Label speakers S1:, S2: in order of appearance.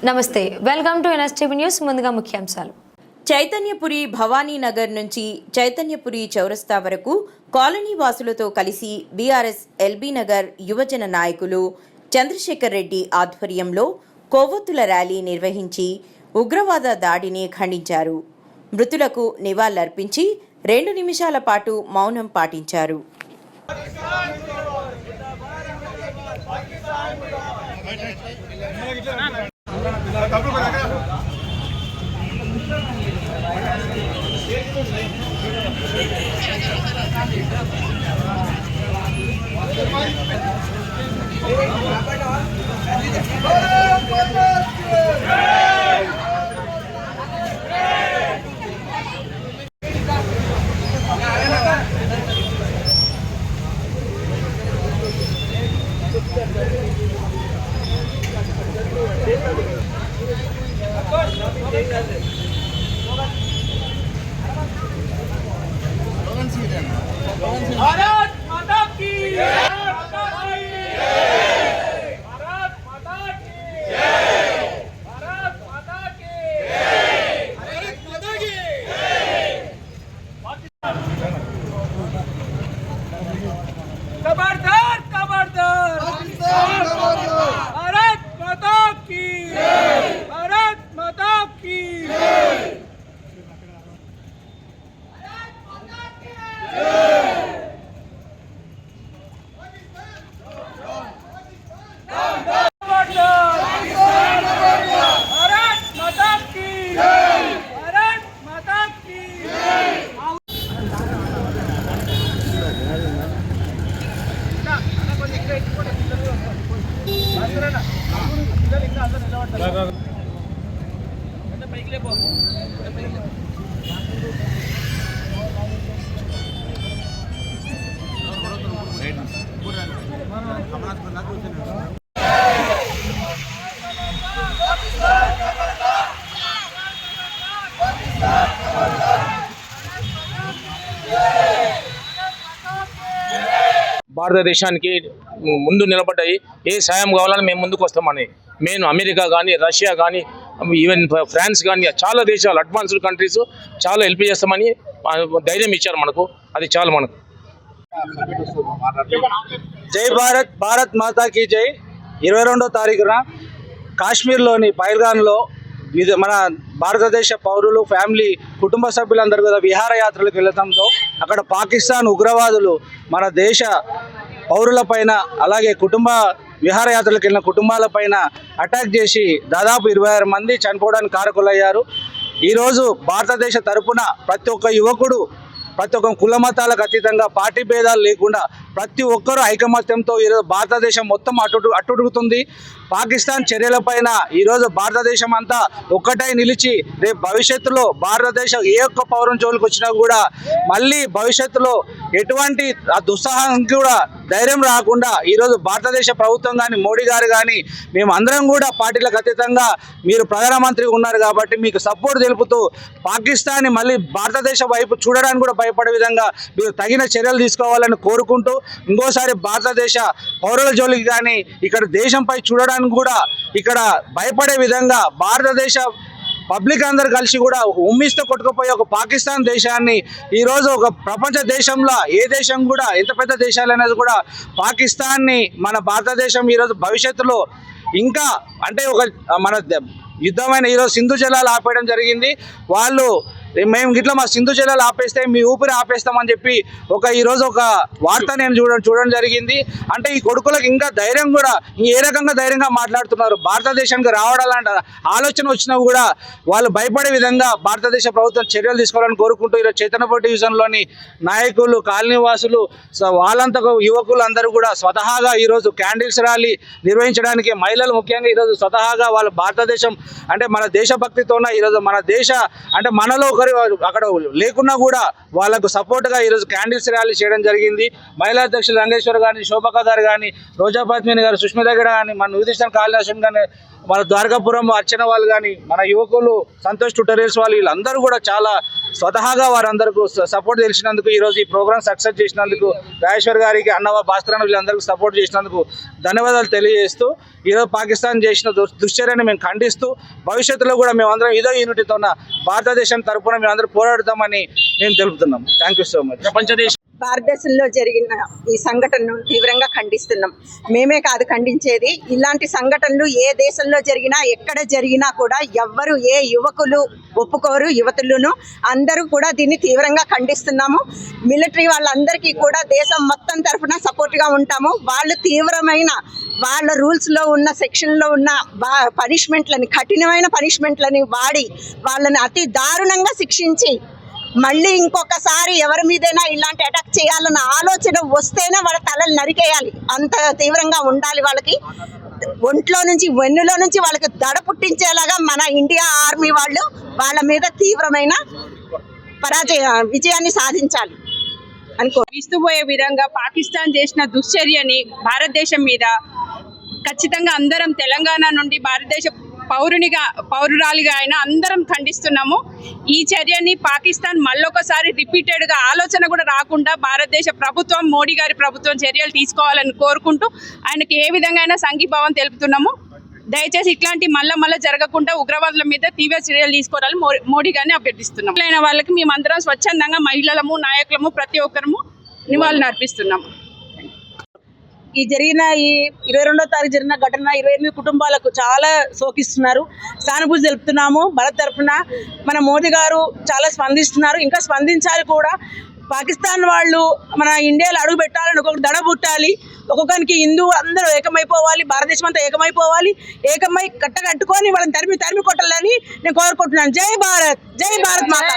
S1: నమస్తే, welcome to NSTV news. ముందుగా ముఖ్యాంశాలు.
S2: చైతన్యపురి భవానీనగర్ నుంచి చైతన్యపురి చౌరస్తా వరకు కాలనీ వాసులతో కలిసి బీఆర్ఎస్ ఎల్బీ నగర్ యువజన నాయకులు చంద్రశేఖర్ రెడ్డి ఆధ్వర్యంలో కొవ్వొత్తుల ర్యాలీ నిర్వహించి ఉగ్రవాద దాడిని ఖండించారు. మృతులకు నివాళులర్పించి 2 నిమిషాల పాటు మౌనం పాటించారు.
S3: भारत माता की जय, भारत माता की जय, भारत माता की जय, भारत माता की जय। खबरदार खबरदार भारत माता की जय, भारत माता की जय।
S4: భారతదేశానికి ముందు నిలబడ్డాయి. ఏ సాయం కావాలని మేము ముందుకు వస్తామని మేము అమెరికా కానీ, రష్యా కానీ, ఈవెన్ ఫ్రాన్స్ కానీ చాలా దేశాలు అడ్వాన్స్డ్ కంట్రీస్ చాలా హెల్ప్ చేస్తామని ధైర్యం ఇచ్చారు మనకు. అది చాలు మనకు.
S5: జై భారత్, భారత్ మాతాకి జై. 22వ తారీఖున కాశ్మీర్లోని పైల్గాన్లో మన భారతదేశ పౌరులు, ఫ్యామిలీ, కుటుంబ సభ్యులందరూ కూడా విహారయాత్రలకు వెళ్ళడంతో అక్కడ పాకిస్తాన్ ఉగ్రవాదులు మన దేశ పౌరులపైన అలాగే విహారయాత్రలకు వెళ్ళిన కుటుంబాలపైన అటాక్ చేసి దాదాపు 26 మంది చనిపోవడానికి కారకులయ్యారు. ఈరోజు భారతదేశ తరపున ప్రతి ఒక్క యువకుడు, ప్రతి ఒక్క కుల మతాలకు అతీతంగా, పార్టీ భేదాలు లేకుండా ప్రతి ఒక్కరూ ఐకమత్యంతో ఈరోజు భారతదేశం మొత్తం అట్టుడుగుతుంది. పాకిస్తాన్ చర్యలపైన ఈరోజు భారతదేశం అంతా ఒక్కటై నిలిచి రేపు భవిష్యత్తులో భారతదేశం ఏ ఒక్క పౌరం జోలికి వచ్చినా కూడా మళ్ళీ భవిష్యత్తులో ఎటువంటి ఆ దుస్సాహానికి కూడా ధైర్యం రాకుండా ఈరోజు భారతదేశ ప్రభుత్వం కానీ, మోడీ గారు కానీ, మేము అందరం కూడా పార్టీలకు అతీతంగా మీరు ప్రధానమంత్రి ఉన్నారు కాబట్టి మీకు సపోర్ట్ తెలుపుతూ పాకిస్తాన్ని మళ్ళీ భారతదేశ వైపు చూడడానికి కూడా భయపడే విధంగా మీరు తగిన చర్యలు తీసుకోవాలని కోరుకుంటూ, ఇంకోసారి భారతదేశ పౌరుల జోలికి కానీ ఇక్కడ దేశంపై చూడడానికి కూడా ఇక్కడ భయపడే విధంగా భారతదేశ పబ్లిక్ అందరు కలిసి కూడా ఉమ్మిస్తూ కొట్టుకుపోయే ఒక పాకిస్తాన్ దేశాన్ని ఈరోజు ఒక ప్రపంచ దేశంలో ఏ దేశం కూడా, ఎంత పెద్ద దేశాలు అనేది కూడా పాకిస్తాన్ని మన భారతదేశం ఈరోజు భవిష్యత్తులో ఇంకా అంటే ఒక మన యుద్ధమైన ఈరోజు సింధు జలాలు ఆపేయడం జరిగింది. వాళ్ళు మేము గిట్లా మా సింధు జలాలు ఆపేస్తే మీ ఊపిరి ఆపేస్తామని చెప్పి ఈరోజు ఒక వార్త నేను చూడడం జరిగింది. అంటే ఈ కొడుకులకు ఇంకా ధైర్యం కూడా ఏ రకంగా ధైర్యంగా మాట్లాడుతున్నారు. భారతదేశానికి రావడాలంట ఆలోచన వచ్చినా కూడా వాళ్ళు భయపడే విధంగా భారతదేశ ప్రభుత్వం చర్యలు తీసుకోవాలని కోరుకుంటూ ఈరోజు చైతన్యపురి డివిజన్లోని నాయకులు, కాలనీవాసులు, వాళ్ళంతా యువకులు అందరూ కూడా స్వతహాగా ఈరోజు క్యాండిల్స్ ర్యాలీ నిర్వహించడానికి, మహిళలు ముఖ్యంగా ఈరోజు స్వతహాగా వాళ్ళ భారతదేశం అంటే మన దేశభక్తితోన ఈరోజు మన దేశ అంటే మనలో అక్కడ లేకున్నా కూడా వాళ్ళకు సపోర్ట్గా ఈరోజు క్యాండిల్స్ ర్యాలీ చేయడం జరిగింది. మహిళా అధ్యక్షులు రంగేశ్వర్ గారిని, శోభక్క గారు కానీ, రోజా పద్మిని గారు, సుష్మిత గారు కానీ, మన యుధిష్ఠర్ కాళిదాసన్ కానీ మన ద్వారకాపురం అర్చన వాళ్ళు కానీ మన యువకులు సంతోష్ ట్యూటోరియల్స్ వాళ్ళు వీళ్ళందరూ కూడా చాలా స్వతహాగా వారందరికీ సపోర్ట్ తెలిసినందుకు ఈరోజు ఈ ప్రోగ్రామ్ సక్సెస్ చేసినందుకు రాజేశ్వర్ గారికి అన్నవ భాస్కరన్ వీళ్ళందరికీ సపోర్ట్ చేసినందుకు ధన్యవాదాలు తెలియజేస్తూ ఈరోజు పాకిస్తాన్ చేసిన దుశ్చర్యని మేము ఖండిస్తూ భవిష్యత్తులో కూడా మేమందరం ఇదో యూనిటీతో ఉన్న భారతదేశం తరఫున మేమందరం పోరాడతామని మేము తెలుపుతున్నాం. Thank you so much.
S4: ప్రపంచదేశ
S6: భారతదేశంలో జరిగిన ఈ సంఘటనను తీవ్రంగా ఖండిస్తున్నాం. మేమే కాదు ఖండించేది, ఇలాంటి సంఘటనలు ఏ దేశంలో జరిగినా ఎక్కడ జరిగినా కూడా ఎవ్వరు ఏ యువకులు ఒప్పుకోరు, యువతులను అందరూ కూడా దీన్ని తీవ్రంగా ఖండిస్తున్నాము. మిలిటరీ వాళ్ళందరికీ కూడా దేశం మొత్తం తరఫున సపోర్ట్గా ఉంటాము. వాళ్ళు తీవ్రమైన వాళ్ళ రూల్స్లో ఉన్న సెక్షన్లో ఉన్న పనిష్మెంట్లని, కఠినమైన పనిష్మెంట్లని వాడి వాళ్ళని అతి దారుణంగా శిక్షించి మళ్ళీ ఇంకొకసారి ఎవరి మీదైనా ఇలాంటి అటాక్ చేయాలన్న ఆలోచన వస్తేనే వాళ్ళ తలలు నరికేయాలి. అంత తీవ్రంగా ఉండాలి. వాళ్ళకి ఒంట్లో నుంచి వెన్నులో నుంచి వాళ్ళకి దడ పుట్టించేలాగా మన ఇండియా ఆర్మీ వాళ్ళు వాళ్ళ మీద తీవ్రమైన విజయాన్ని సాధించాలి అనుకో.
S7: విస్తుపోయే విధంగా పాకిస్తాన్ చేసిన దుశ్చర్యని భారతదేశం మీద ఖచ్చితంగా అందరం తెలంగాణ నుండి భారతదేశ పౌరురాలిగా అయినా అందరం ఖండిస్తున్నాము. ఈ చర్యని పాకిస్తాన్ మళ్ళొకసారి రిపీటెడ్గా ఆలోచన కూడా రాకుండా భారతదేశ ప్రభుత్వం, మోడీ గారి ప్రభుత్వం చర్యలు తీసుకోవాలని కోరుకుంటూ ఆయనకి ఏ విధంగా అయినా సంఘీభావం తెలుపుతున్నాము. దయచేసి ఇట్లాంటి మళ్ళా జరగకుండా ఉగ్రవాదుల మీద తీవ్ర చర్యలు తీసుకోవాలని మోడీ గారిని అభ్యర్థిస్తున్నాం. అయిన వాళ్ళకి మేమందరం స్వచ్ఛందంగా మహిళలము, నాయకులము ప్రతి ఒక్కరము నివాళులు అర్పిస్తున్నాము.
S8: ఈ 22వ తారీఖు జరిగిన ఘటన 28 కుటుంబాలకు చాలా శోకిస్తున్నారు. సానుభూతి తెలుపుతున్నాము. భారత్ తరఫున మన మోదీ గారు చాలా స్పందిస్తున్నారు. ఇంకా స్పందించాలి కూడా. పాకిస్తాన్ వాళ్ళు మన ఇండియాలో అడుగు పెట్టాలని ఒక్కొక్కటి దడ పుట్టాలి. ఒక్కొక్కరికి హిందూ అందరూ ఏకమైపోవాలి. భారతదేశం అంతా ఏకమైపోవాలి. ఏకమై కట్టకట్టుకొని వాళ్ళని తరిమి కొట్టాలని నేను కోరుకుంటున్నాను. జై భారత్, జై భారత్ మాత.